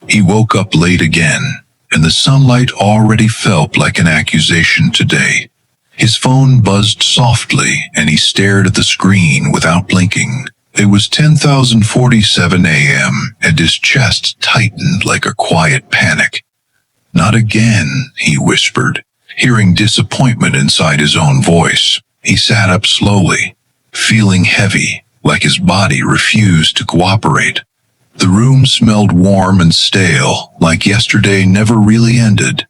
He woke up late again, and the sunlight already felt like an accusation today. His phone buzzed softly, and he stared at the screen without blinking. It was 10:47 a.m., and his chest tightened like a quiet panic. "Not again," he whispered, hearing disappointment inside his own voice. He sat up slowly, feeling heavy, like his body refused to cooperate. The room smelled warm and stale, like yesterday never really ended.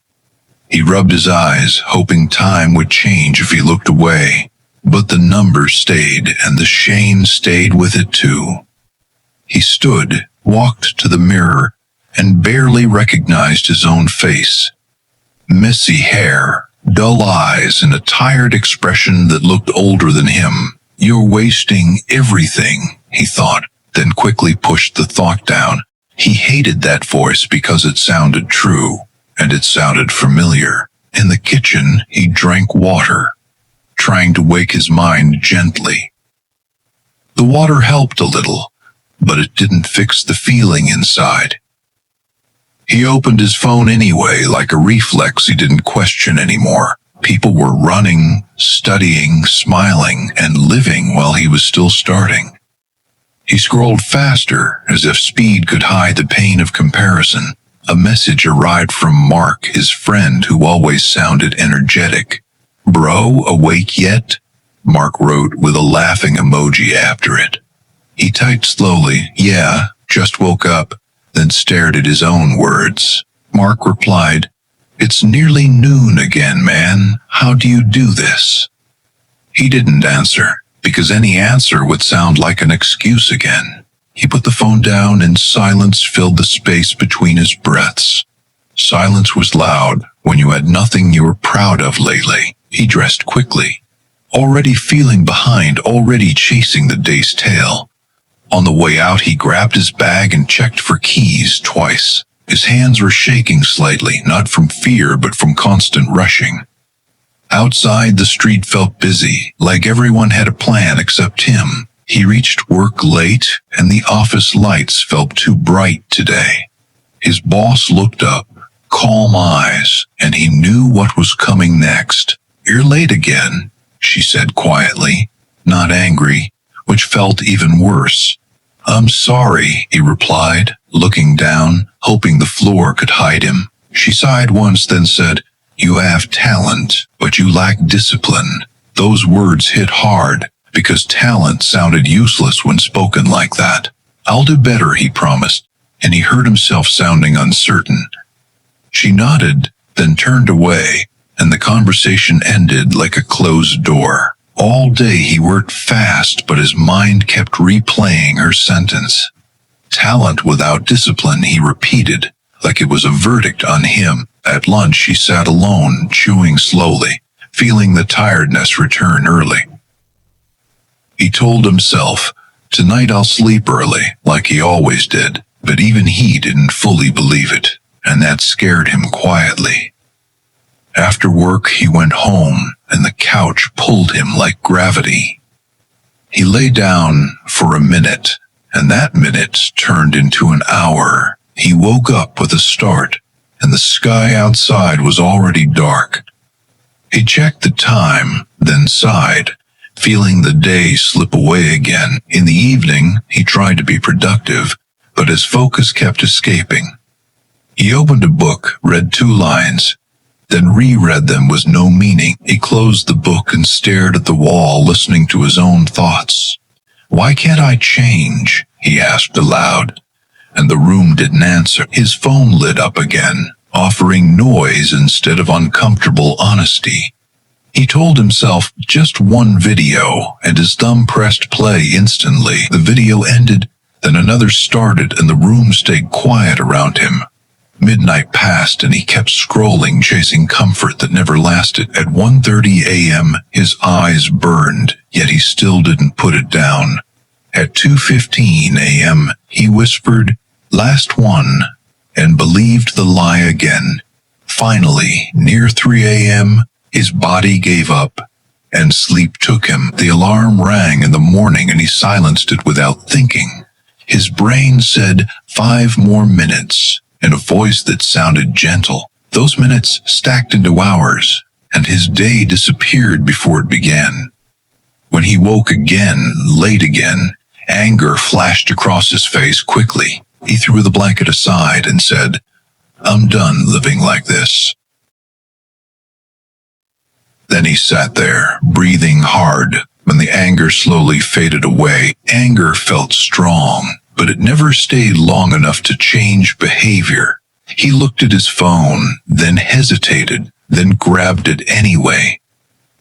He rubbed his eyes, hoping time would change if he looked away. But the number stayed, and the shame stayed with it too. He stood, walked to the mirror, and barely recognized his own face. Messy hair, dull eyes, and a tired expression that looked older than him. "You're wasting everything," he thought, then quickly pushed the thought down. He hated that voice because it sounded true, and it sounded familiar. In the kitchen, he drank water, trying to wake his mind gently. The water helped a little, but it didn't fix the feeling inside. He opened his phone anyway, like a reflex he didn't question anymore. People were running, studying, smiling, and living while he was still starting. He scrolled faster, as if speed could hide the pain of comparison. A message arrived from Mark, his friend who always sounded energetic. "Bro, awake yet?" Mark wrote with a laughing emoji after it. He typed slowly, "Yeah, just woke up," then stared at his own words. Mark replied, "It's nearly noon again, man. How do you do this?" He didn't answer, because any answer would sound like an excuse again. He put the phone down, and silence filled the space between his breaths. Silence was loud when you had nothing you were proud of lately. He dressed quickly, already feeling behind, already chasing the day's tail. On the way out, he grabbed his bag and checked for keys twice. His hands were shaking slightly, not from fear but from constant rushing. Outside, the street felt busy, like everyone had a plan except him. He reached work late, and the office lights felt too bright today. His boss looked up, calm eyes, and he knew what was coming next. "You're late again," she said quietly, not angry, which felt even worse. "I'm sorry," he replied, looking down, hoping the floor could hide him. She sighed once, then said, "You have talent, but you lack discipline." Those words hit hard, because talent sounded useless when spoken like that. "I'll do better," he promised, and he heard himself sounding uncertain. She nodded, then turned away, and the conversation ended like a closed door. All day he worked fast, but his mind kept replaying her sentence. "Talent without discipline," he repeated, like it was a verdict on him. At lunch he sat alone, chewing slowly, feeling the tiredness return early. He told himself, "Tonight I'll sleep early," like he always did, but even he didn't fully believe it, and that scared him quietly. After work, he went home, and the couch pulled him like gravity. He lay down for a minute, and that minute turned into an hour. He woke up with a start, and the sky outside was already dark. He checked the time, then sighed, feeling the day slip away again. In the evening, he tried to be productive, but his focus kept escaping. He opened a book, read 2 lines, then reread them with no meaning. He closed the book and stared at the wall, listening to his own thoughts. "Why can't I change?" he asked aloud, and the room didn't answer. His phone lit up again, offering noise instead of uncomfortable honesty. He told himself just one video, and his thumb pressed play instantly. The video ended, then another started, and the room stayed quiet around him. Midnight passed, and he kept scrolling, chasing comfort that never lasted. At 1:30 a.m., his eyes burned, yet he still didn't put it down. At 2:15 a.m., he whispered, "Last one," and believed the lie again. Finally, near 3 a.m., his body gave up, and sleep took him. The alarm rang in the morning, and he silenced it without thinking. His brain said, 5 more minutes, and voice that sounded gentle. Those minutes stacked into hours, and his day disappeared before it began. When he woke again, late again, anger flashed across his face quickly. He threw the blanket aside and said, "I'm done living like this." Then he sat there, breathing hard. When the anger slowly faded away, anger felt strong, but it never stayed long enough to change behavior. He looked at his phone, then hesitated, then grabbed it anyway.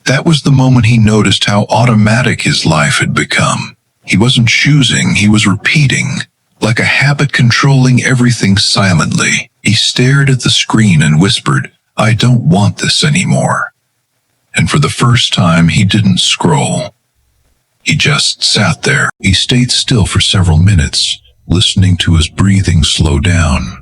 That was the moment he noticed how automatic his life had become. He wasn't choosing, he was repeating, like a habit controlling everything silently. He stared at the screen and whispered, "I don't want this anymore." And for the first time, he didn't scroll. He just sat there. He stayed still for several minutes, listening to his breathing slow down.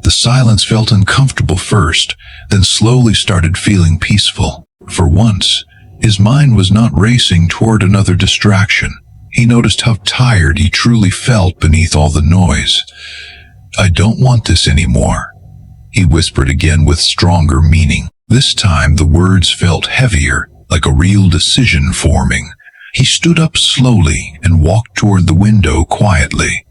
The silence felt uncomfortable first, then slowly started feeling peaceful. For once, his mind was not racing toward another distraction. He noticed how tired he truly felt beneath all the noise. "I don't want this anymore," he whispered again with stronger meaning. This time the words felt heavier, like a real decision forming. He stood up slowly and walked toward the window quietly.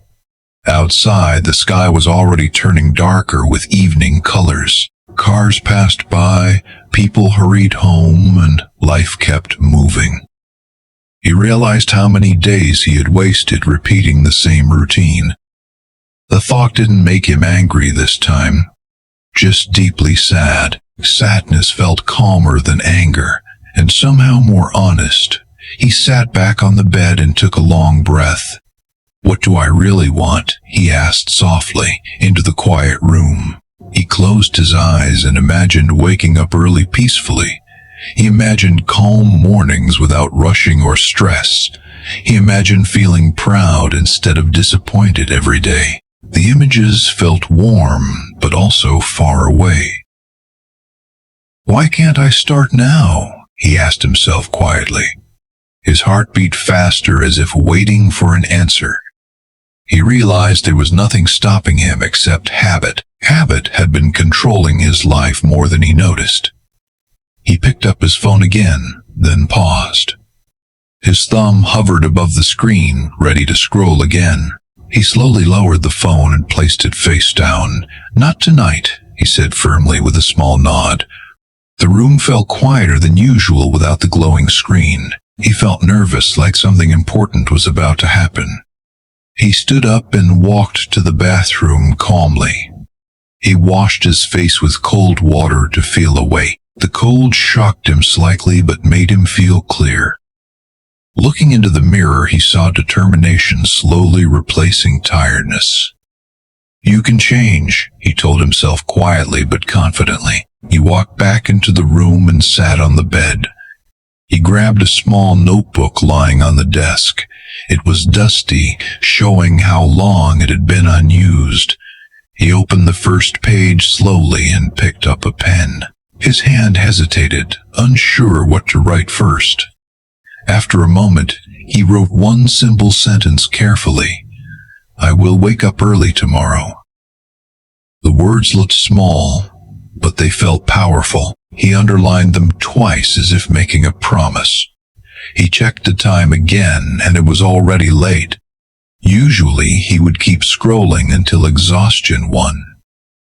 Outside, the sky was already turning darker with evening colors. Cars passed by, people hurried home, and life kept moving. He realized how many days he had wasted repeating the same routine. The thought didn't make him angry this time, just deeply sad. Sadness felt calmer than anger, and somehow more honest. He sat back on the bed and took a long breath. "What do I really want?" he asked softly into the quiet room. He closed his eyes and imagined waking up early peacefully. He imagined calm mornings without rushing or stress. He imagined feeling proud instead of disappointed every day. The images felt warm, but also far away. "Why can't I start now?" he asked himself quietly. His heart beat faster as if waiting for an answer. He realized there was nothing stopping him except habit. Habit had been controlling his life more than he noticed. He picked up his phone again, then paused. His thumb hovered above the screen, ready to scroll again. He slowly lowered the phone and placed it face down. "Not tonight," he said firmly with a small nod. The room felt quieter than usual without the glowing screen. He felt nervous, like something important was about to happen. He stood up and walked to the bathroom calmly. He washed his face with cold water to feel awake. The cold shocked him slightly but made him feel clear. Looking into the mirror, he saw determination slowly replacing tiredness. "You can change," he told himself quietly but confidently. He walked back into the room and sat on the bed. He grabbed a small notebook lying on the desk. It was dusty, showing how long it had been unused. He opened the first page slowly and picked up a pen. His hand hesitated, unsure what to write first. After a moment, he wrote one simple sentence carefully. "I will wake up early tomorrow." The words looked small, but they felt powerful. He underlined them twice as if making a promise. He checked the time again, and it was already late. Usually, he would keep scrolling until exhaustion won.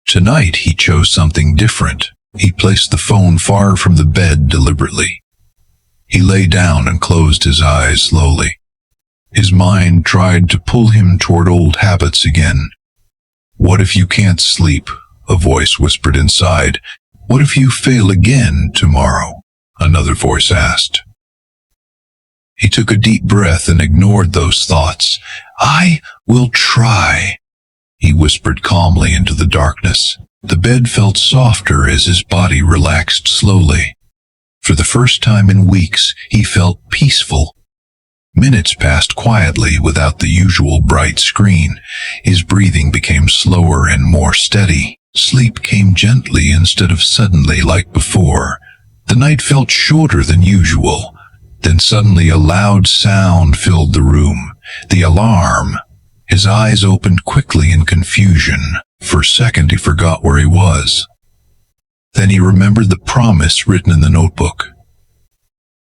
Tonight, he chose something different. He placed the phone far from the bed deliberately. He lay down and closed his eyes slowly. His mind tried to pull him toward old habits again. "What if you can't sleep?" a voice whispered inside. "What if you fail again tomorrow?" another voice asked. He took a deep breath and ignored those thoughts. "I will try," he whispered calmly into the darkness. The bed felt softer as his body relaxed slowly. For the first time in weeks, he felt peaceful. Minutes passed quietly without the usual bright screen. His breathing became slower and more steady. Sleep came gently instead of suddenly like before. The night felt shorter than usual. Then suddenly a loud sound filled the room. The alarm. His eyes opened quickly in confusion. For a second he forgot where he was. Then he remembered the promise written in the notebook.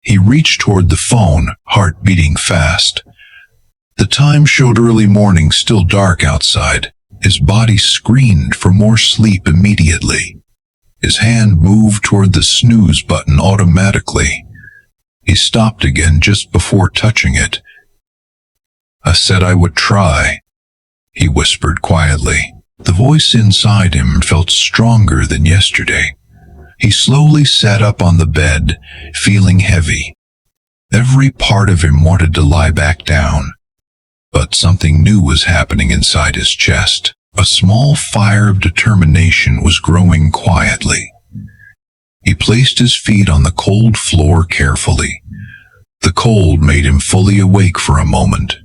He reached toward the phone, heart beating fast. The time showed early morning, still dark outside. His body screamed for more sleep immediately. His hand moved toward the snooze button automatically. He stopped again just before touching it. "I said I would try," he whispered quietly. The voice inside him felt stronger than yesterday. He slowly sat up on the bed, feeling heavy. Every part of him wanted to lie back down. But something new was happening inside his chest. A small fire of determination was growing quietly. He placed his feet on the cold floor carefully. The cold made him fully awake for a moment.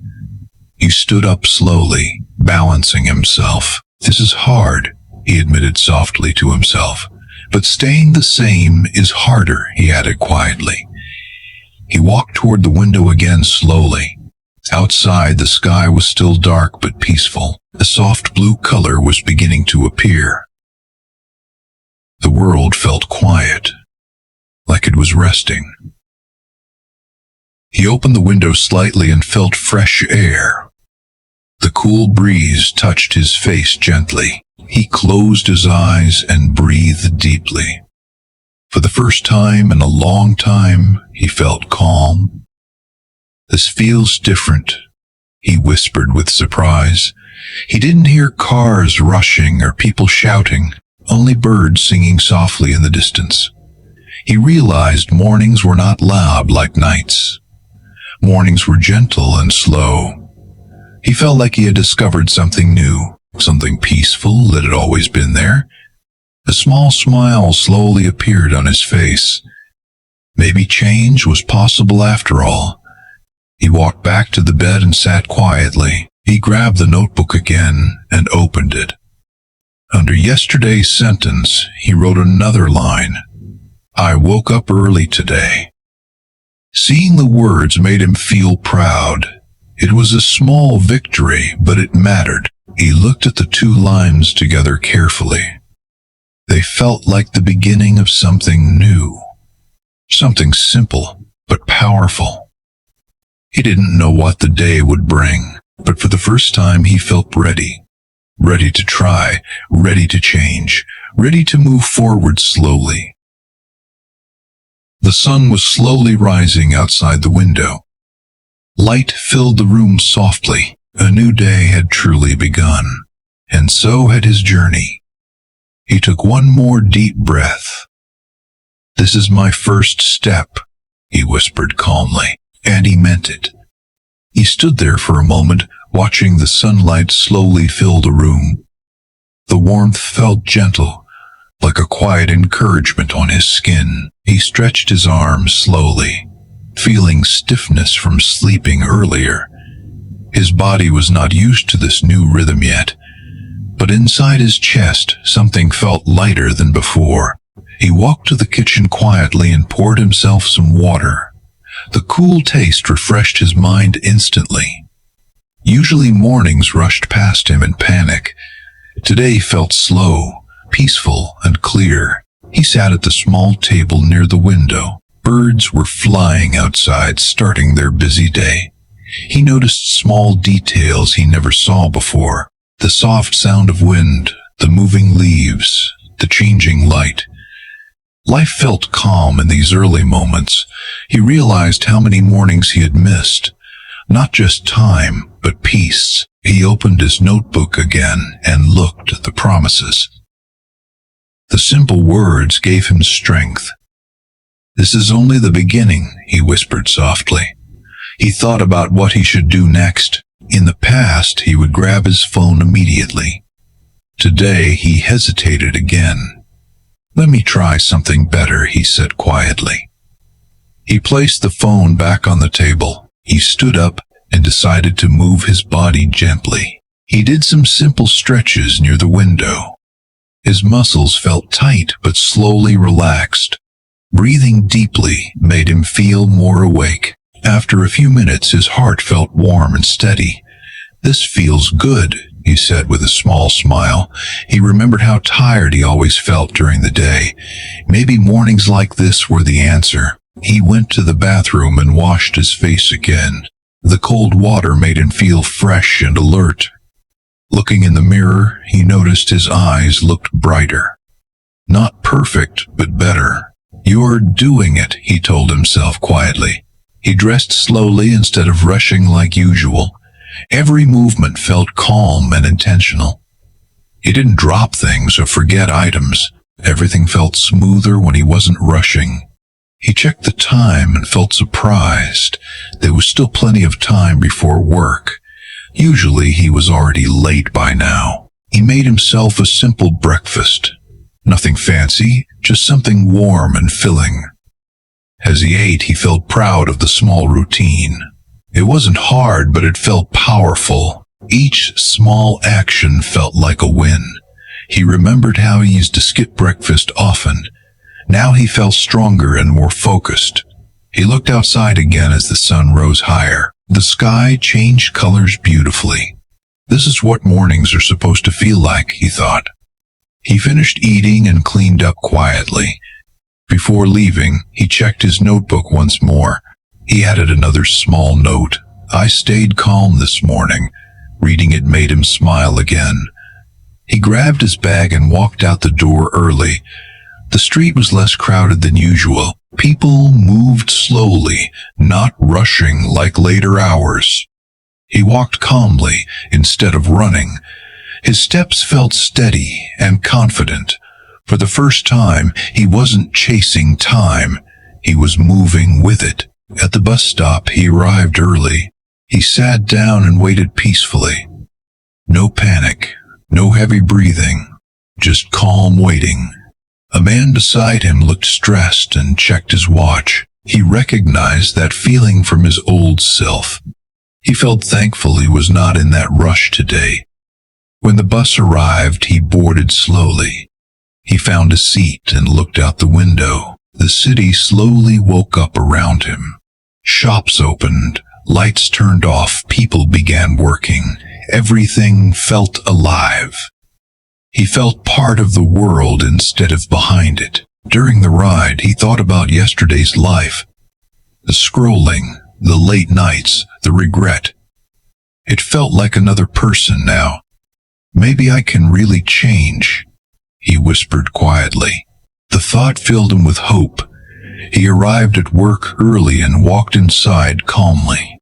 He stood up slowly, balancing himself. "This is hard," he admitted softly to himself. "But staying the same is harder," he added quietly. He walked toward the window again slowly. Outside, the sky was still dark but peaceful. A soft blue color was beginning to appear. The world felt quiet, like it was resting. He opened the window slightly and felt fresh air. The cool breeze touched his face gently. He closed his eyes and breathed deeply. For the first time in a long time, he felt calm. "This feels different," he whispered with surprise. He didn't hear cars rushing or people shouting, only birds singing softly in the distance. He realized mornings were not loud like nights. Mornings were gentle and slow. He felt like he had discovered something new, something peaceful that had always been there. A small smile slowly appeared on his face. Maybe change was possible after all. He walked back to the bed and sat quietly. He grabbed the notebook again and opened it. Under yesterday's sentence, he wrote another line. "I woke up early today." Seeing the words made him feel proud. It was a small victory, but it mattered. He looked at the two lines together carefully. They felt like the beginning of something new. Something simple, but powerful. He didn't know what the day would bring, but for the first time he felt ready. Ready to try, ready to change, ready to move forward slowly. The sun was slowly rising outside the window. Light filled the room softly. A new day had truly begun, and so had his journey. He took one more deep breath. "This is my first step," he whispered calmly, and he meant it. He stood there for a moment, watching the sunlight slowly fill the room. The warmth felt gentle, like a quiet encouragement on his skin. He stretched his arms slowly, feeling stiffness from sleeping earlier. His body was not used to this new rhythm yet, but inside his chest something felt lighter than before. He walked to the kitchen quietly and poured himself some water. The cool taste refreshed his mind instantly. Usually mornings rushed past him in panic. Today felt slow, peaceful, and clear. He sat at the small table near the window. Birds were flying outside, starting their busy day. He noticed small details he never saw before. The soft sound of wind, the moving leaves, the changing light. Life felt calm in these early moments. He realized how many mornings he had missed. Not just time, but peace. He opened his notebook again and looked at the promises. The simple words gave him strength. "This is only the beginning," he whispered softly. He thought about what he should do next. In the past, he would grab his phone immediately. Today, he hesitated again. "Let me try something better," he said quietly. He placed the phone back on the table. He stood up and decided to move his body gently. He did some simple stretches near the window. His muscles felt tight but slowly relaxed. Breathing deeply made him feel more awake. After a few minutes, his heart felt warm and steady. "This feels good," he said with a small smile. He remembered how tired he always felt during the day. Maybe mornings like this were the answer. He went to the bathroom and washed his face again. The cold water made him feel fresh and alert. Looking in the mirror, he noticed his eyes looked brighter. Not perfect, but better. "You're doing it," he told himself quietly. He dressed slowly instead of rushing like usual. Every movement felt calm and intentional. He didn't drop things or forget items. Everything felt smoother when he wasn't rushing. He checked the time and felt surprised. There was still plenty of time before work. Usually he was already late by now. He made himself a simple breakfast. Nothing fancy, just something warm and filling. As he ate, he felt proud of the small routine. It wasn't hard, but it felt powerful. Each small action felt like a win. He remembered how he used to skip breakfast often. Now he felt stronger and more focused. He looked outside again as the sun rose higher. The sky changed colors beautifully. This is what mornings are supposed to feel like, he thought. He finished eating and cleaned up quietly. Before leaving, he checked his notebook once more. He added another small note. "I stayed calm this morning." Reading it made him smile again. He grabbed his bag and walked out the door early. The street was less crowded than usual. People moved slowly, not rushing like later hours. He walked calmly instead of running. His steps felt steady and confident. For the first time, he wasn't chasing time. He was moving with it. At the bus stop, he arrived early. He sat down and waited peacefully. No panic, no heavy breathing, just calm waiting. A man beside him looked stressed and checked his watch. He recognized that feeling from his old self. He felt thankful he was not in that rush today. When the bus arrived, he boarded slowly. He found a seat and looked out the window. The city slowly woke up around him. Shops opened, lights turned off, people began working. Everything felt alive. He felt part of the world instead of behind it. During the ride, he thought about yesterday's life. The scrolling, the late nights, the regret. It felt like another person now. "Maybe I can really change," he whispered quietly. The thought filled him with hope. He arrived at work early and walked inside calmly.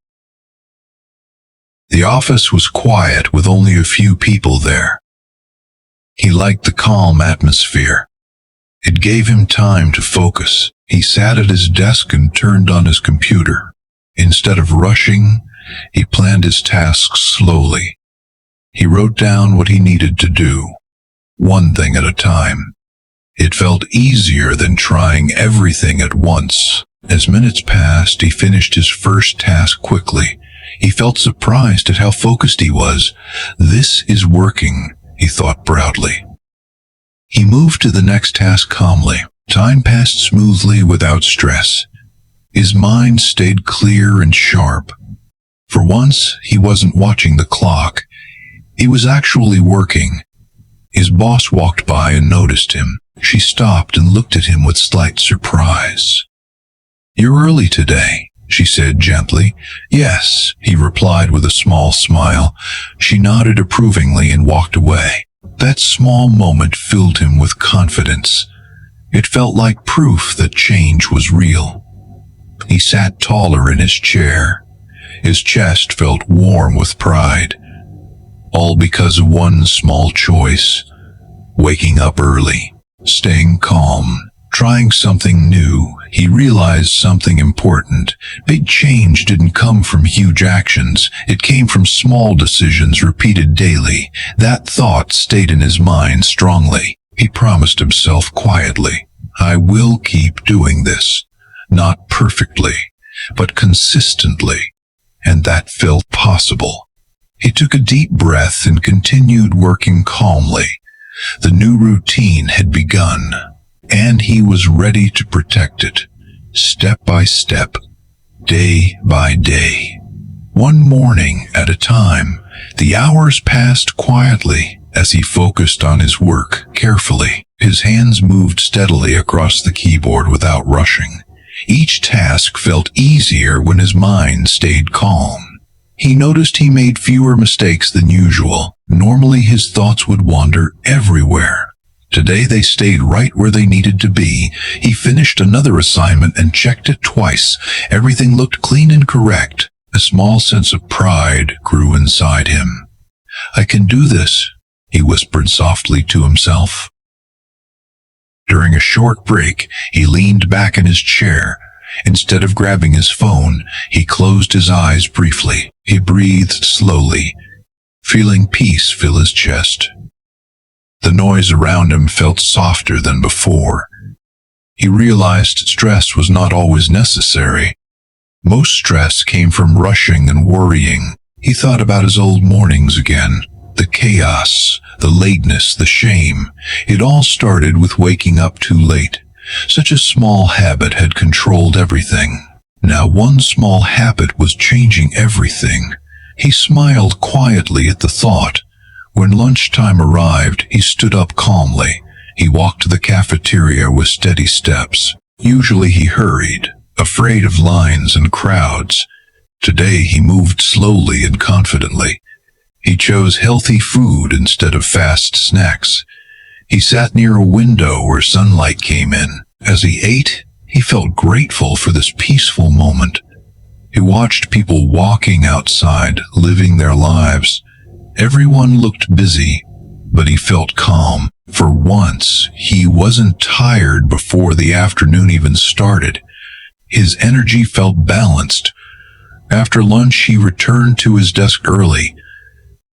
The office was quiet with only a few people there. He liked the calm atmosphere. It gave him time to focus. He sat at his desk and turned on his computer. Instead of rushing, he planned his tasks slowly. He wrote down what he needed to do, one thing at a time. It felt easier than trying everything at once. As minutes passed, he finished his first task quickly. He felt surprised at how focused he was. "This is working," he thought proudly. He moved to the next task calmly. Time passed smoothly without stress. His mind stayed clear and sharp. For once, he wasn't watching the clock. He was actually working. His boss walked by and noticed him. She stopped and looked at him with slight surprise. "You're early today," she said gently. "Yes," he replied with a small smile. She nodded approvingly and walked away. That small moment filled him with confidence. It felt like proof that change was real. He sat taller in his chair. His chest felt warm with pride. All because of one small choice: waking up early, staying calm, trying something new. He realized something important. Big change didn't come from huge actions. It came from small decisions repeated daily. That thought stayed in his mind strongly. He promised himself quietly, "I will keep doing this. Not perfectly, but consistently." And that felt possible. He took a deep breath and continued working calmly. The new routine had begun, and he was ready to protect it, step by step, day by day. One morning at a time, The hours passed quietly as he focused on his work carefully. His hands moved steadily across the keyboard without rushing. Each task felt easier when his mind stayed calm. He noticed he made fewer mistakes than usual. Normally his thoughts would wander everywhere. Today they stayed right where they needed to be. He finished another assignment and checked it twice. Everything looked clean and correct. A small sense of pride grew inside him. "I can do this," he whispered softly to himself. During a short break, he leaned back in his chair. Instead of grabbing his phone, he closed his eyes briefly. He breathed slowly, feeling peace fill his chest. The noise around him felt softer than before. He realized stress was not always necessary. Most stress came from rushing and worrying. He thought about his old mornings again. The chaos, the lateness, the shame. It all started with waking up too late. Such a small habit had controlled everything. Now one small habit was changing everything. He smiled quietly at the thought. When lunchtime arrived, he stood up calmly. He walked to the cafeteria with steady steps. Usually he hurried, afraid of lines and crowds. Today he moved slowly and confidently. He chose healthy food instead of fast snacks. He sat near a window where sunlight came in. As he ate, he felt grateful for this peaceful moment. He watched people walking outside, living their lives. Everyone looked busy, but he felt calm. For once, he wasn't tired before the afternoon even started. His energy felt balanced. After lunch, he returned to his desk early.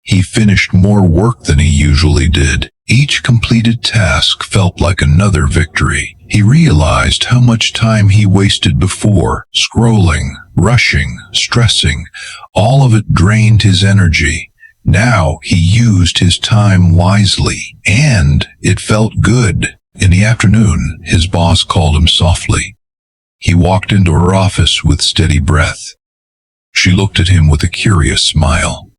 He finished more work than he usually did. Each completed task felt like another victory. He realized how much time he wasted before, scrolling, rushing, stressing. All of it drained his energy. Now he used his time wisely, and it felt good. In the afternoon, his boss called him softly. He walked into her office with steady breath. She looked at him with a curious smile.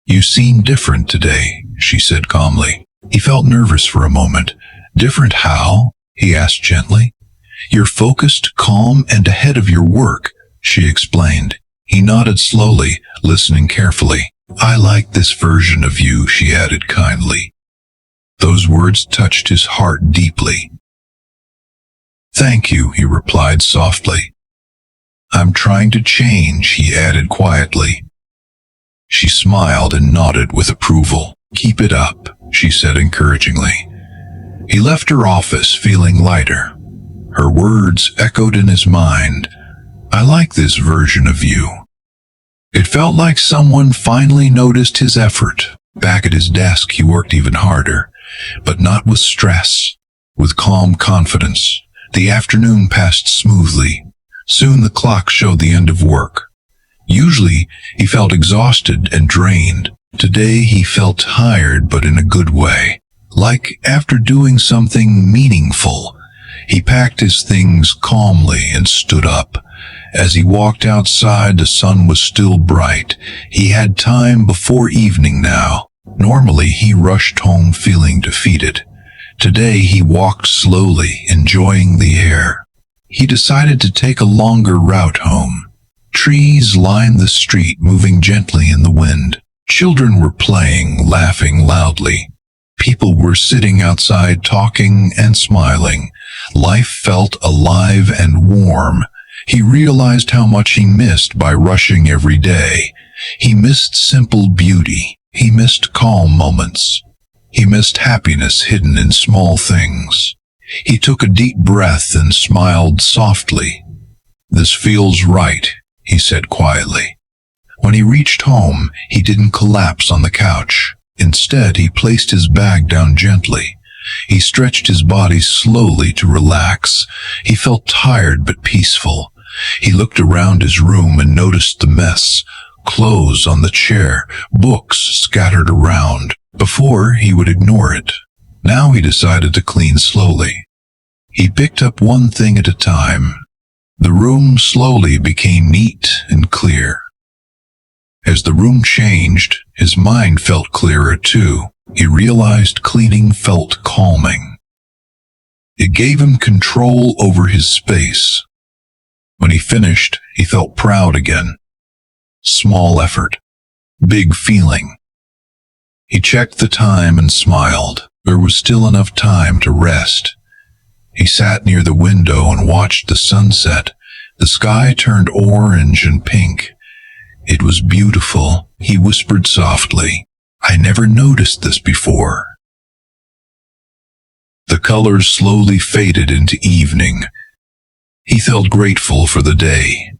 "You seem different today," she said calmly. He felt nervous for a moment. "Different how?" he asked gently. "You're focused, calm, and ahead of your work," she explained. He nodded slowly, listening carefully. "I like this version of you," she added kindly. Those words touched his heart deeply. "Thank you," he replied softly. "I'm trying to change," he added quietly. She smiled and nodded with approval. "Keep it up," she said encouragingly. He left her office feeling lighter. Her words echoed in his mind. "I like this version of you." It felt like someone finally noticed his effort. Back at his desk, he worked even harder, but not with stress, with calm confidence. The afternoon passed smoothly. Soon the clock showed the end of work. Usually, he felt exhausted and drained. Today, he felt tired, but in a good way. Like after doing something meaningful. He packed his things calmly and stood up. As he walked outside, the sun was still bright. He had time before evening now. Normally, he rushed home feeling defeated. Today, he walked slowly, enjoying the air. He decided to take a longer route home. Trees lined the street, moving gently in the wind. Children were playing, laughing loudly. People were sitting outside talking and smiling. Life felt alive and warm. He realized how much he missed by rushing every day. He missed simple beauty. He missed calm moments. He missed happiness hidden in small things. He took a deep breath and smiled softly. "This feels right," he said quietly. When he reached home, he didn't collapse on the couch. Instead, he placed his bag down gently. He stretched his body slowly to relax. He felt tired but peaceful. He looked around his room and noticed the mess. Clothes on the chair, books scattered around. Before, he would ignore it. Now he decided to clean slowly. He picked up one thing at a time. The room slowly became neat and clear. As the room changed, his mind felt clearer too. He realized cleaning felt calming. It gave him control over his space. When he finished, he felt proud again. Small effort, big feeling. He checked the time and smiled. There was still enough time to rest. He sat near the window and watched the sunset. The sky turned orange and pink. It was beautiful. He whispered softly, "I never noticed this before." The colors slowly faded into evening. He felt grateful for the day.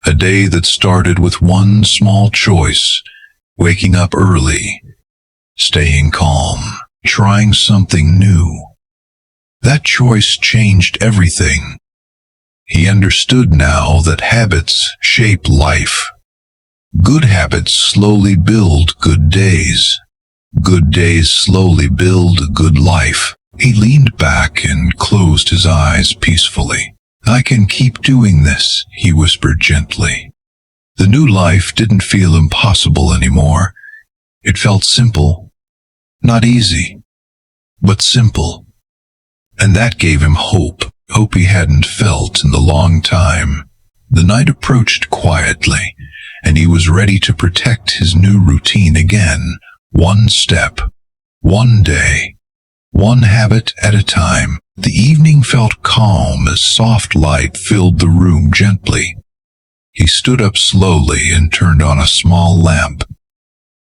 A day that started with one small choice: waking up early, staying calm, trying something new. That choice changed everything. He understood now that habits shape life. Good habits slowly build good days. Good days slowly build a good life. He leaned back and closed his eyes peacefully. "I can keep doing this," he whispered gently. The new life didn't feel impossible anymore. It felt simple. Not easy, but simple. And that gave him hope he hadn't felt in a long time. The night approached quietly, and he was ready to protect his new routine again, one step, one day, one habit at a time. The evening felt calm as soft light filled the room gently. He stood up slowly and turned on a small lamp.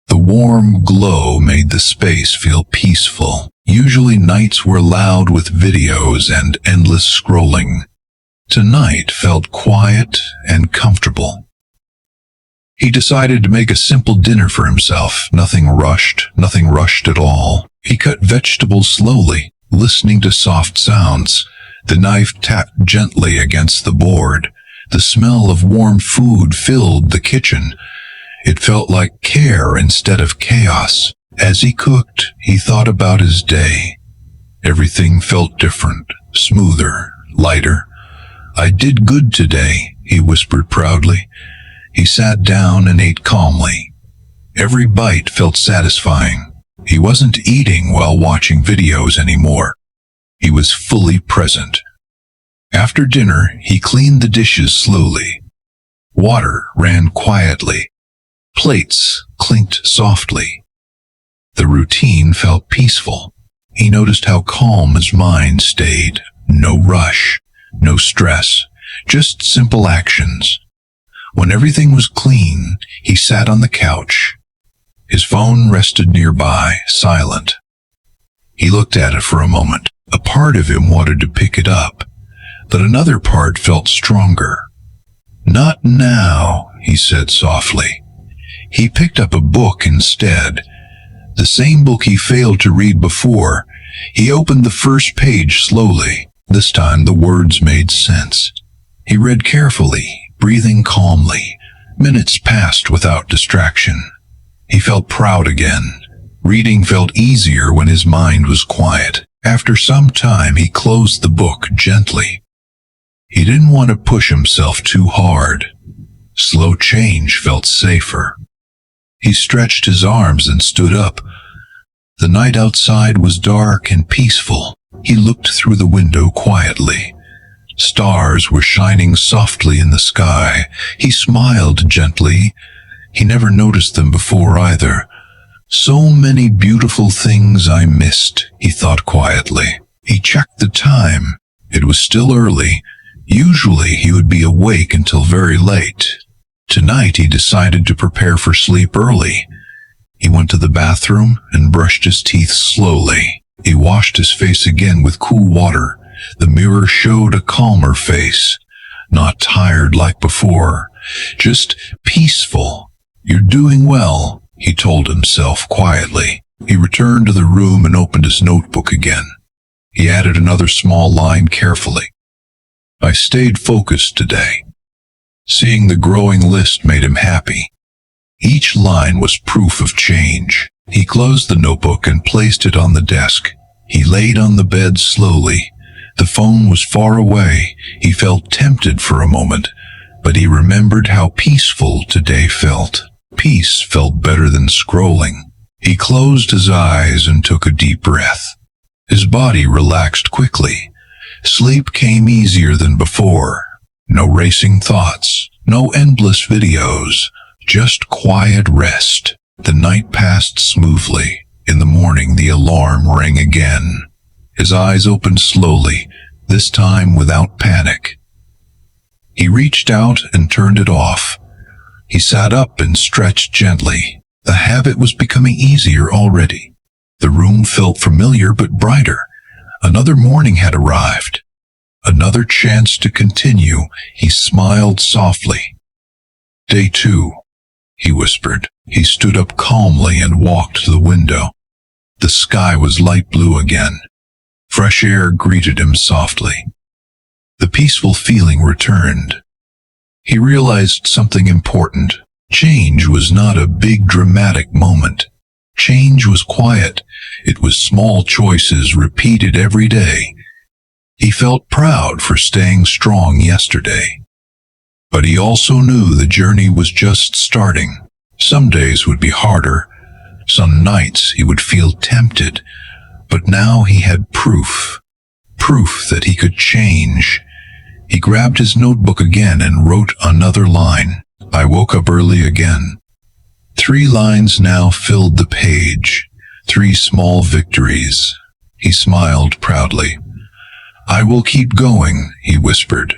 The warm glow made the space feel peaceful. Usually nights were loud with videos and endless scrolling. Tonight felt quiet and comfortable. He decided to make a simple dinner for himself. Nothing rushed at all. He cut vegetables slowly, listening to soft sounds. The knife tapped gently against the board. The smell of warm food filled the kitchen. It felt like care instead of chaos. As he cooked, he thought about his day. Everything felt different, smoother, lighter. "I did good today," he whispered proudly. He sat down and ate calmly. Every bite felt satisfying. He wasn't eating while watching videos anymore. He was fully present. After dinner, he cleaned the dishes slowly. Water ran quietly. Plates clinked softly. The routine felt peaceful. He noticed how calm his mind stayed. No rush, no stress, just simple actions. When everything was clean, he sat on the couch. His phone rested nearby, silent. He looked at it for a moment. A part of him wanted to pick it up, but another part felt stronger. "Not now," he said softly. He picked up a book instead. The same book he failed to read before. He opened the first page slowly. This time the words made sense. He read carefully, breathing calmly. Minutes passed without distraction. He felt proud again. Reading felt easier when his mind was quiet. After some time, he closed the book gently. He didn't want to push himself too hard. Slow change felt safer. He stretched his arms and stood up. The night outside was dark and peaceful. He looked through the window quietly. Stars were shining softly in the sky. He smiled gently. He never noticed them before either. "So many beautiful things I missed," he thought quietly. He checked the time. It was still early. Usually he would be awake until very late. Tonight he decided to prepare for sleep early. He went to the bathroom and brushed his teeth slowly. He washed his face again with cool water. The mirror showed a calmer face, not tired like before, just peaceful. "You're doing well," he told himself quietly. He returned to the room and opened his notebook again. He added another small line carefully. "I stayed focused today." Seeing the growing list made him happy. Each line was proof of change. He closed the notebook and placed it on the desk. He laid on the bed slowly. The phone was far away. He felt tempted for a moment, but he remembered how peaceful today felt. peace felt better than scrolling. He closed his eyes and took a deep breath. His body relaxed quickly. Sleep came easier than before. No racing thoughts, no endless videos, just quiet rest. The night passed smoothly. In the morning, the alarm rang again. His eyes opened slowly, this time without panic. He reached out and turned it off. He sat up and stretched gently. The habit was becoming easier already. The room felt familiar but brighter. Another morning had arrived. Another chance to continue. He smiled softly. Day 2, he whispered. He stood up calmly and walked to the window. The sky was light blue again. Fresh air greeted him softly. The peaceful feeling returned. He realized something important. Change was not a big dramatic moment. Change was quiet. It was small choices repeated every day. He felt proud for staying strong yesterday. But he also knew the journey was just starting. Some days would be harder. Some nights he would feel tempted. But now he had proof. Proof that he could change. He grabbed his notebook again and wrote another line. I woke up early again. 3 lines now filled the page. 3 small victories. He smiled proudly. I will keep going, he whispered.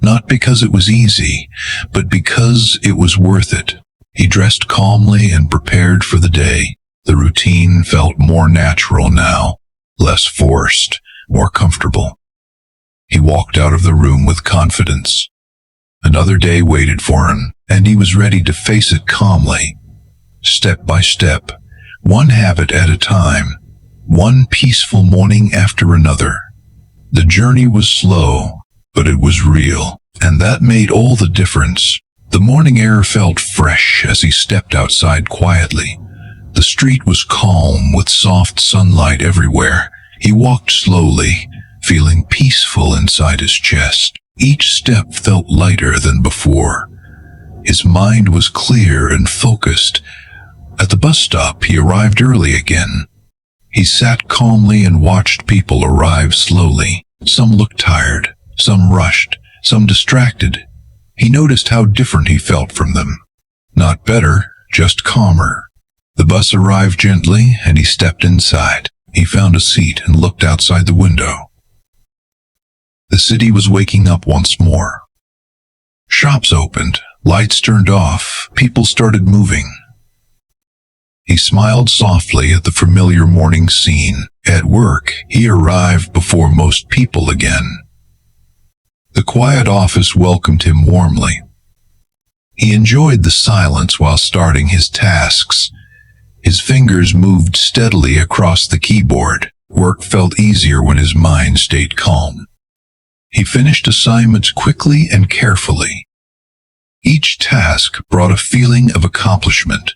Not because it was easy, but because it was worth it. He dressed calmly and prepared for the day. The routine felt more natural now, less forced, more comfortable. He walked out of the room with confidence. Another day waited for him, and he was ready to face it calmly. Step by step, one habit at a time, one peaceful morning after another. The journey was slow, but it was real, and that made all the difference. The morning air felt fresh as he stepped outside quietly. The street was calm with soft sunlight everywhere. He walked slowly, feeling peaceful inside his chest. Each step felt lighter than before. His mind was clear and focused. At the bus stop, he arrived early again. He sat calmly and watched people arrive slowly. Some looked tired, some rushed, some distracted. He noticed how different he felt from them. Not better, just calmer. The bus arrived gently, and he stepped inside. He found a seat and looked outside the window. The city was waking up once more. Shops opened, lights turned off, people started moving. He smiled softly at the familiar morning scene. At work, he arrived before most people again. The quiet office welcomed him warmly. He enjoyed the silence while starting his tasks. His fingers moved steadily across the keyboard. Work felt easier when his mind stayed calm. He finished assignments quickly and carefully. Each task brought a feeling of accomplishment.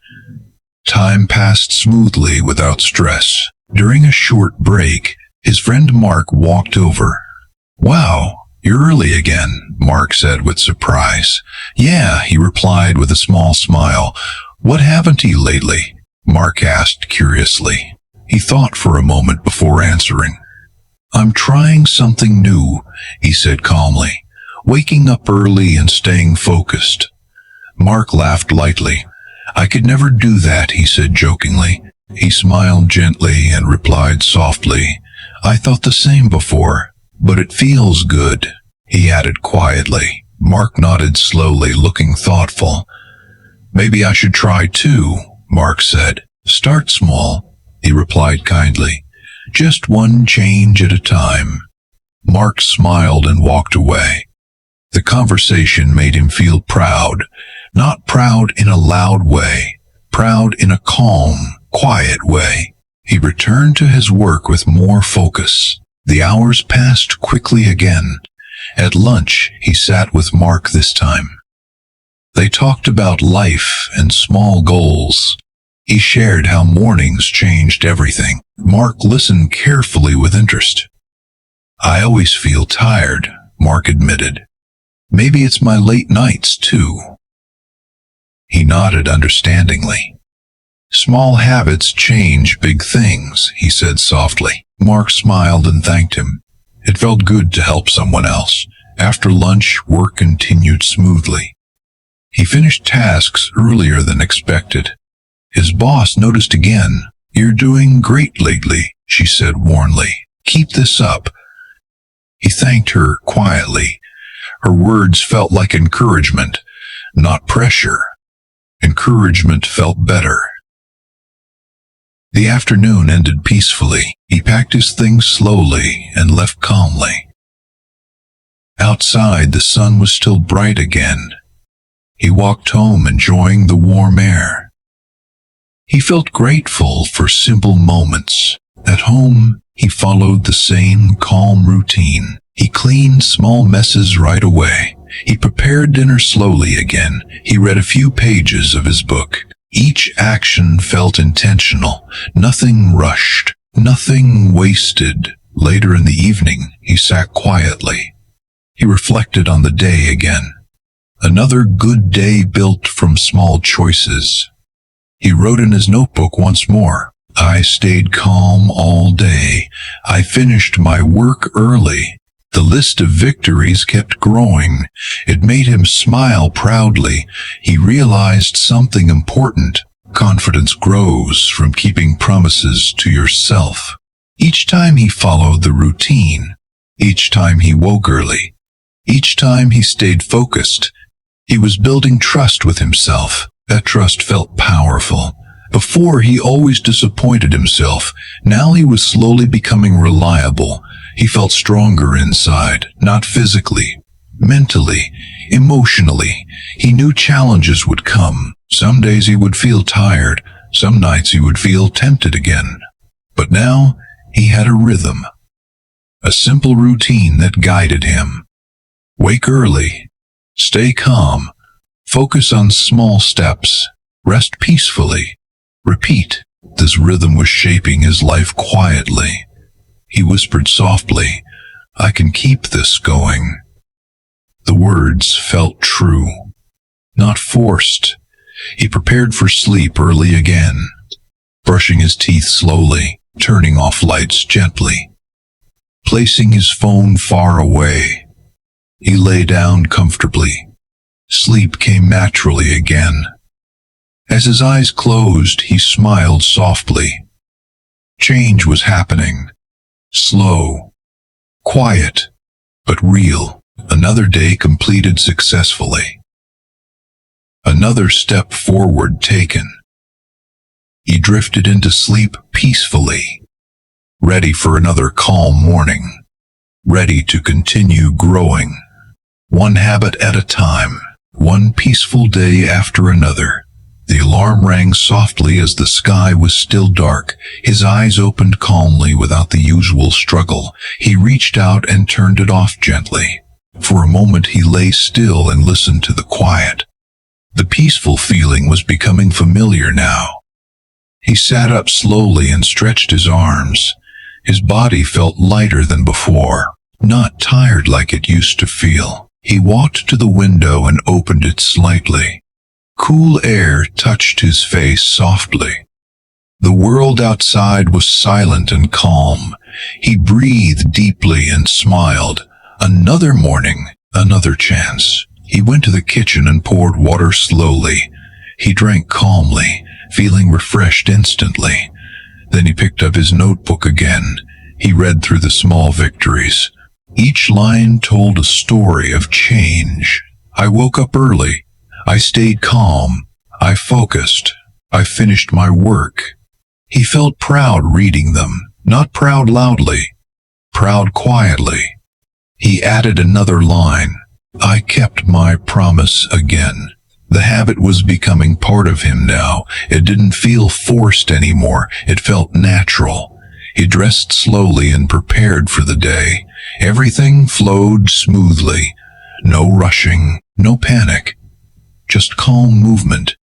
Time passed smoothly without stress. During a short break, his friend Mark walked over. Wow, you're early again, Mark said with surprise. Yeah, he replied with a small smile. What happened to you lately? Mark asked curiously. He thought for a moment before answering. I'm trying something new, he said calmly, waking up early and staying focused. Mark laughed lightly. I could never do that, he said jokingly. He smiled gently and replied softly, I thought the same before, but it feels good, he added quietly. Mark nodded slowly, looking thoughtful. Maybe I should try too, Mark said. Start small, he replied kindly. Just one change at a time. Mark smiled and walked away. The conversation made him feel proud, not proud in a loud way, proud in a calm, quiet way. He returned to his work with more focus. The hours passed quickly again. At lunch, he sat with Mark this time. They talked about life and small goals. He shared how mornings changed everything. Mark listened carefully with interest. I always feel tired, Mark admitted. Maybe it's my late nights, too. He nodded understandingly. "Small habits change big things," he said softly. Mark smiled and thanked him. It felt good to help someone else. After lunch, work continued smoothly. He finished tasks earlier than expected. His boss noticed again. "You're doing great lately," she said warmly. "Keep this up." He thanked her quietly. Her words felt like encouragement, not pressure. Encouragement felt better. The afternoon ended peacefully. He packed his things slowly and left calmly. Outside, the sun was still bright again. He walked home, enjoying the warm air. He felt grateful for simple moments. At home, he followed the same calm routine. He cleaned small messes right away. He prepared dinner slowly again. He read a few pages of his book. Each action felt intentional, nothing rushed, nothing wasted. Later in the evening, he sat quietly. He reflected on the day again. Another good day built from small choices. He wrote in his notebook once more. "I stayed calm all day. I finished my work early." The list of victories kept growing. It made him smile proudly. He realized something important. Confidence grows from keeping promises to yourself. Each time he followed the routine, each time he woke early, each time he stayed focused, he was building trust with himself. That trust felt powerful. Before, he always disappointed himself. Now he was slowly becoming reliable. He felt stronger inside, not physically, mentally, emotionally. He knew challenges would come. Some days he would feel tired. Some nights he would feel tempted again. But now he had a rhythm, a simple routine that guided him. Wake early, stay calm, focus on small steps, rest peacefully, repeat. This rhythm was shaping his life quietly. He whispered softly, "I can keep this going." The words felt true, not forced. He prepared for sleep early again, brushing his teeth slowly, turning off lights gently, placing his phone far away. He lay down comfortably. Sleep came naturally again. As his eyes closed, he smiled softly. Change was happening. Slow, quiet, but real. Another day completed successfully. Another step forward taken. He drifted into sleep peacefully, ready for another calm morning, ready to continue growing, one habit at a time, one peaceful day after another. The alarm rang softly as the sky was still dark. His eyes opened calmly without the usual struggle. He reached out and turned it off gently. For a moment he lay still and listened to the quiet. The peaceful feeling was becoming familiar now. He sat up slowly and stretched his arms. His body felt lighter than before, not tired like it used to feel. He walked to the window and opened it slightly. Cool air touched his face softly. The world outside was silent and calm. He breathed deeply and smiled. Another morning, another chance. He went to the kitchen and poured water slowly. He drank calmly, feeling refreshed instantly. Then he picked up his notebook again. He read through the small victories. Each line told a story of change. I woke up early. I stayed calm. I focused. I finished my work. He felt proud reading them, not proud loudly, proud quietly. He added another line. I kept my promise again. The habit was becoming part of him now. It didn't feel forced anymore. It felt natural. He dressed slowly and prepared for the day. Everything flowed smoothly. No rushing, no panic. Just calm movement.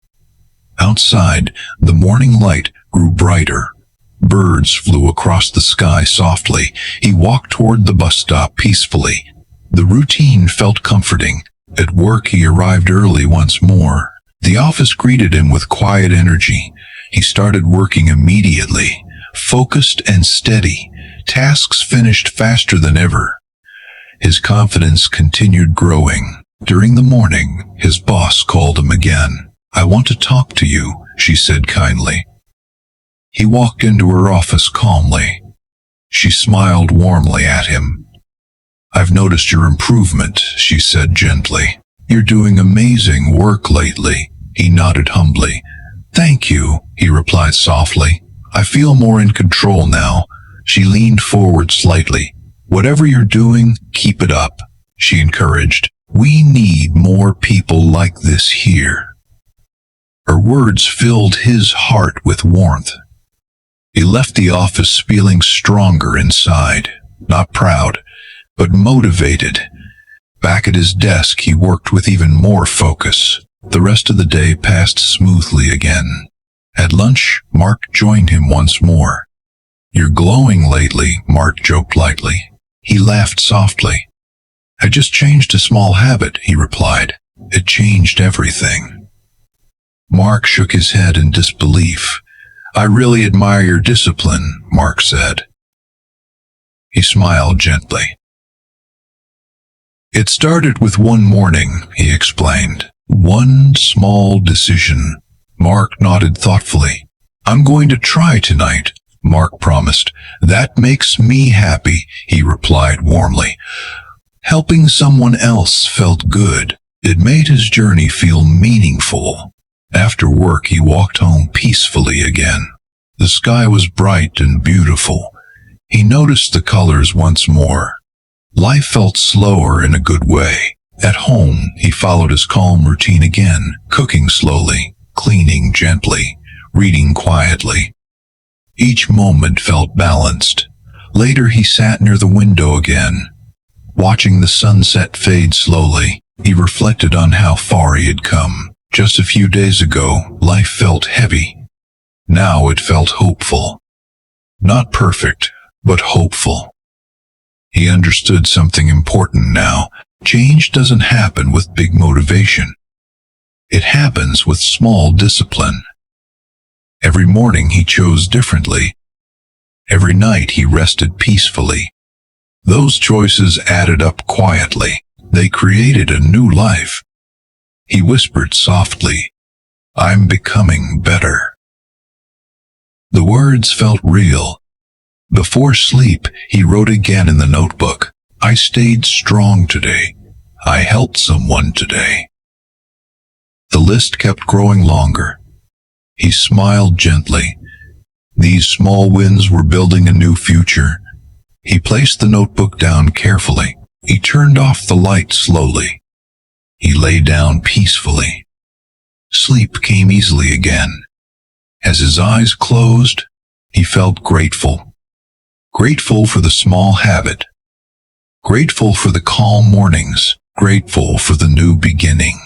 Outside, the morning light grew brighter. Birds flew across the sky softly. He walked toward the bus stop peacefully. The routine felt comforting. At work, he arrived early once more. The office greeted him with quiet energy. He started working immediately, focused and steady. Tasks finished faster than ever. His confidence continued growing. During the morning, his boss called him again. "I want to talk to you," she said kindly. He walked into her office calmly. She smiled warmly at him. "I've noticed your improvement," she said gently. "You're doing amazing work lately." He nodded humbly. "Thank you," he replied softly. "I feel more in control now." She leaned forward slightly. "Whatever you're doing, keep it up," she encouraged. "We need more people like this here." Her words filled his heart with warmth. He left the office feeling stronger inside, not proud, but motivated. Back at his desk, he worked with even more focus. The rest of the day passed smoothly again. At lunch, Mark joined him once more. "You're glowing lately," Mark joked lightly. He laughed softly. "I just changed a small habit," he replied. "It changed everything." Mark shook his head in disbelief. "I really admire your discipline," Mark said. He smiled gently. "It started with one morning," he explained. "One small decision." Mark nodded thoughtfully. "I'm going to try tonight," Mark promised. "That makes me happy," he replied warmly. Helping someone else felt good. It made his journey feel meaningful. After work, he walked home peacefully again. The sky was bright and beautiful. He noticed the colors once more. Life felt slower in a good way. At home, he followed his calm routine again, cooking slowly, cleaning gently, reading quietly. Each moment felt balanced. Later, he sat near the window again. Watching the sunset fade slowly, he reflected on how far he had come. Just a few days ago, life felt heavy. Now it felt hopeful. Not perfect, but hopeful. He understood something important now. Change doesn't happen with big motivation. It happens with small discipline. Every morning he chose differently. Every night he rested peacefully. Those choices added up quietly. They created a new life. He whispered softly, "I'm becoming better." The words felt real. Before sleep, he wrote again in the notebook, "I stayed strong today. I helped someone today." The list kept growing longer. He smiled gently. These small wins were building a new future. He placed the notebook down carefully. He turned off the light slowly. He lay down peacefully. Sleep came easily again. As his eyes closed, he felt grateful. Grateful for the small habit. Grateful for the calm mornings. Grateful for the new beginning.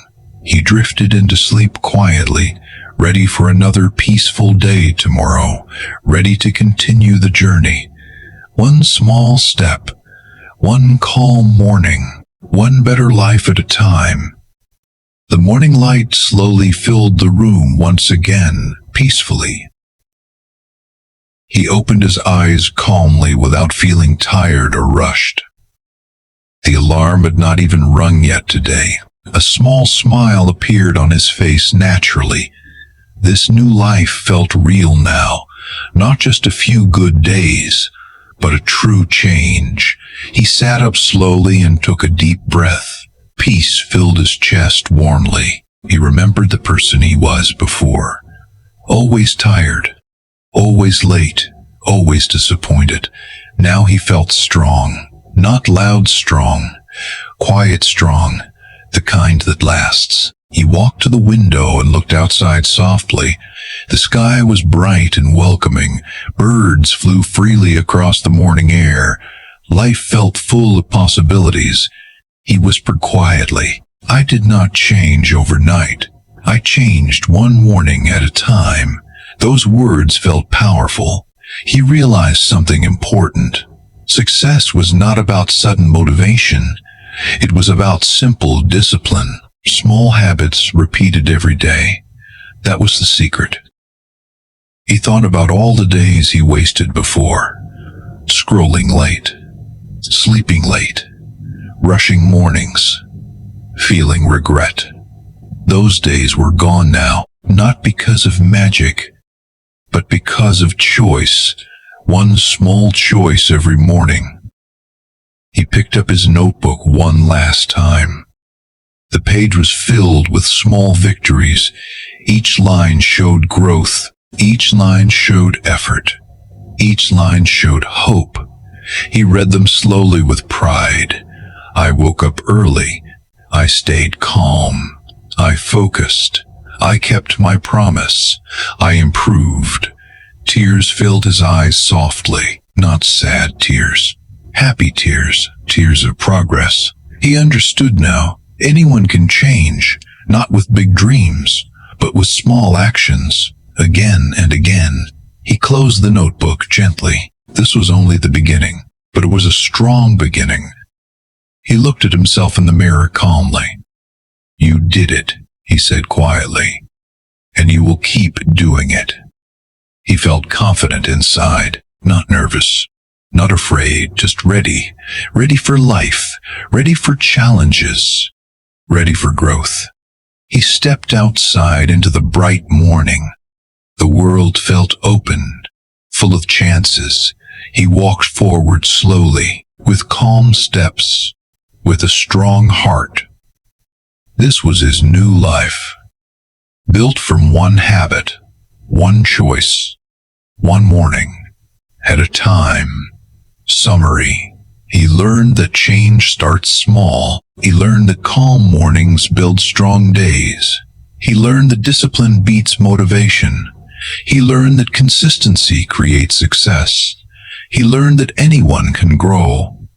He drifted into sleep quietly, ready for another peaceful day tomorrow, ready to continue the journey. One small step, one calm morning, one better life at a time. The morning light slowly filled the room once again, peacefully. He opened his eyes calmly without feeling tired or rushed. The alarm had not even rung yet today. A small smile appeared on his face naturally. This new life felt real now, not just a few good days, but a true change. He sat up slowly and took a deep breath. Peace filled his chest warmly. He remembered the person he was before. Always tired, always late, always disappointed. Now he felt strong. Not loud strong, quiet strong, the kind that lasts. He walked to the window and looked outside softly. The sky was bright and welcoming. Birds flew freely across the morning air. Life felt full of possibilities. He whispered quietly, "I did not change overnight. I changed one morning at a time." Those words felt powerful. He realized something important. Success was not about sudden motivation. It was about simple discipline. Small habits repeated every day. That was the secret. He thought about all the days he wasted before. Scrolling late, sleeping late, rushing mornings, feeling regret. Those days were gone now, not because of magic, but because of choice. One small choice every morning. He picked up his notebook one last time. The page was filled with small victories. Each line showed growth. Each line showed effort. Each line showed hope. He read them slowly with pride. I woke up early. I stayed calm. I focused. I kept my promise. I improved. Tears filled his eyes softly, not sad tears. Happy tears, tears of progress. He understood now. Anyone can change, not with big dreams, but with small actions. Again and again. He closed the notebook gently. This was only the beginning, but it was a strong beginning. He looked at himself in the mirror calmly. You did it, he said quietly, and you will keep doing it. He felt confident inside, not nervous, not afraid, just ready. Ready for life, ready for challenges, ready for growth. He stepped outside into the bright morning. The world felt open, full of chances. He walked forward slowly, with calm steps, with a strong heart. This was his new life, built from one habit, one choice, one morning, at a time. Summary. He learned that change starts small. He learned that calm mornings build strong days. He learned that discipline beats motivation. He learned that consistency creates success. He learned that anyone can grow,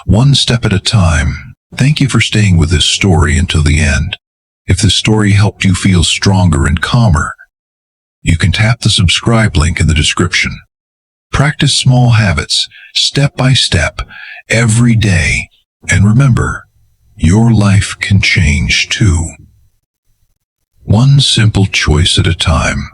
one step at a time. Thank you for staying with this story until the end. If this story helped you feel stronger and calmer, you can tap the subscribe link in the description. Practice small habits, step by step, every day. And remember, your life can change too. One simple choice at a time.